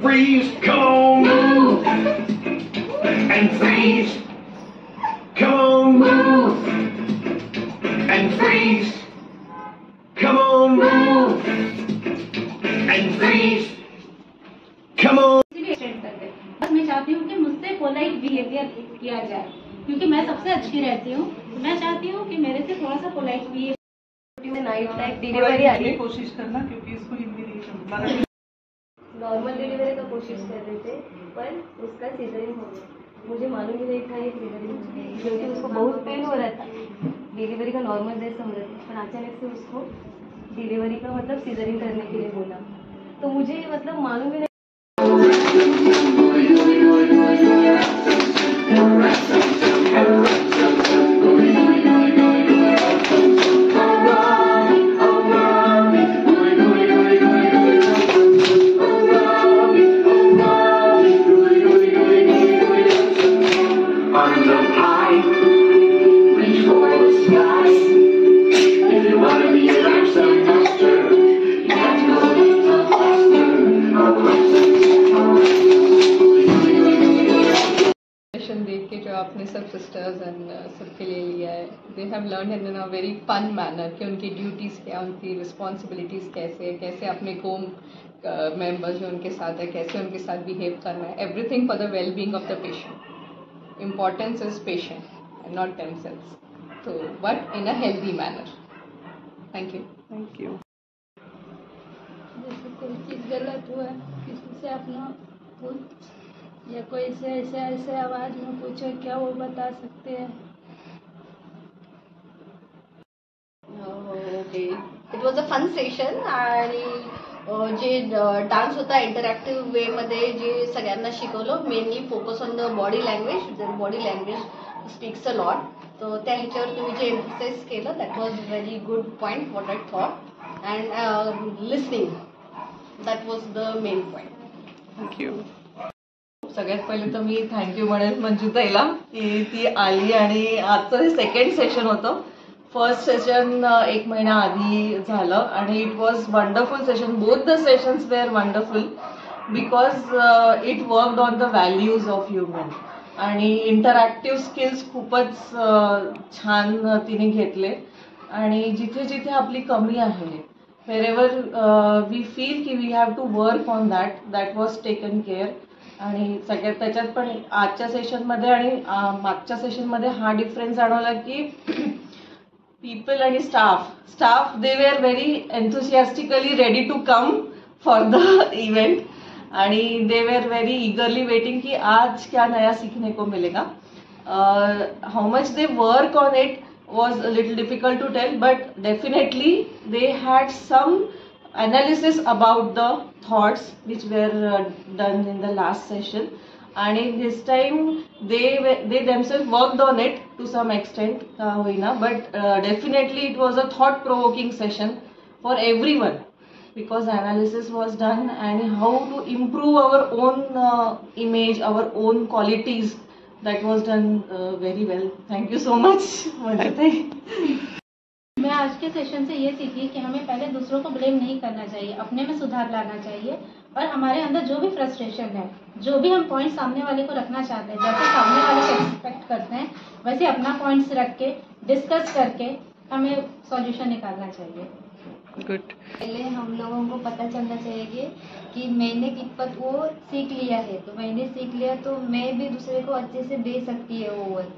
freeze, come on, move and freeze. Come on, move and freeze. Come on, move and freeze. Come on. बस मैं चाहती हूँ कि मुझसे पोलाइट बिहेवियर किया जाए, क्योंकि मैं सबसे अच्छी रहती हूँ। मैं चाहती हूँ कि मेरे से थोड़ा सा polite behaviour. Night type delivery आ रही कोशिश करना, क्योंकि इसको हिंदी नहीं समझ। नॉर्मल डिलीवरी का कोशिश कर रहे थे, पर उसका सीजरिंग हो गया। मुझे मालूम ही नहीं था ये सीजरिंग, क्योंकि उसको बहुत पेन हो रहा था। डिलीवरी का नॉर्मल डेट समझ रहे थे, पर अचानक से उसको डिलीवरी का मतलब सीजरिंग करने के लिए बोला। तो मुझे मतलब मालूम ही नहीं। देख के जो आपने सब सिस्टर्स एंड सबके लिए लिया है, they have learn in a very fun manner कि उनकी ड्यूटीज़ क्या, उनकी रिस्पॉन्सिबिलिटीज़ कैसे, कैसे अपने होम मेंबर्स जो उनके साथ है कैसे उनके साथ बिहेव करना है, everything for the well being of the patient. Importance is patient and not themselves, तो but in a healthy manner. Thank you. Thank you. जैसे कोई चीज़ गलत हुआ, किसी से अपना पूछ या कोई से ऐसे आवाज़ में पूछो, क्या वो बता सकते हैं? Okay, it was a fun session आणि जे डान्स होता इंटरॅक्टिव्ह वे मध्ये जे सगळ्यांना शिकवलं, mainly focus on the body language. Body language speaks a lot. तो त्या ह्याच्यावर तुम्ही जे एम्फसाइज केलं, that was very good point what I thought. And listening, that was the main point. Thank you. सगळ्यात पहिले तर मी थँक्यू म्हणेन मंजुताईला की ती आली आणि आजचं हे सेकंड सेशन होतं. फर्स्ट सेशन 1 महिना आधी झालं आणि it was wonderful session. Both the sessions were wonderful because it worked on the values of human आणि इंटरॅक्टिव्ह स्किल्स खूपच छान तिने घेतले. आणि जिथे जिथे आपली कमी आहे, wherever we feel की we have to work on that was taken care. आणि सगळ्यात त्याच्यात पण आजच्या सेशनमध्ये आणि मागच्या सेशनमध्ये हा डिफरन्स जाणवला की पीपल आणि staff they were very enthusiastically ready to come for the event आणि they were very eagerly waiting कि आज क्या नया सीखने को मिलेगा. How much they work on it was a little difficult to tell, but definitely they had some analysis about the thoughts which were done in the last session, and this time they themselves worked on it to some extent, but definitely it was a thought provoking session for everyone because analysis was done and how to improve our own image, our own qualities. That was done very well. Thank you so much, Manjutai. मैं आज के session से ये सीखी कि हमें पहले दूसरों को ब्लेम नहीं करना चाहिए, अपने में सुधार लाना चाहिए और हमारे अंदर जो भी फ्रस्ट्रेशन है, जो भी हम पॉइंट सामने वाले को रखना चाहते हैं, जैसे सामने वाले को एक्सपेक्ट करते हैं, वैसे अपना पॉइंट्स रख के डिस्कस करके हमें सॉल्यूशन निकालना चाहिए. गुड. पहले हम लोगों को पता चलना चाहिए कि मैंने कितपत वो सीख लिया है, तो मैंने सीख लिया तो मैं भी दूसरे को अच्छे से दे सकती है वो ऐसा.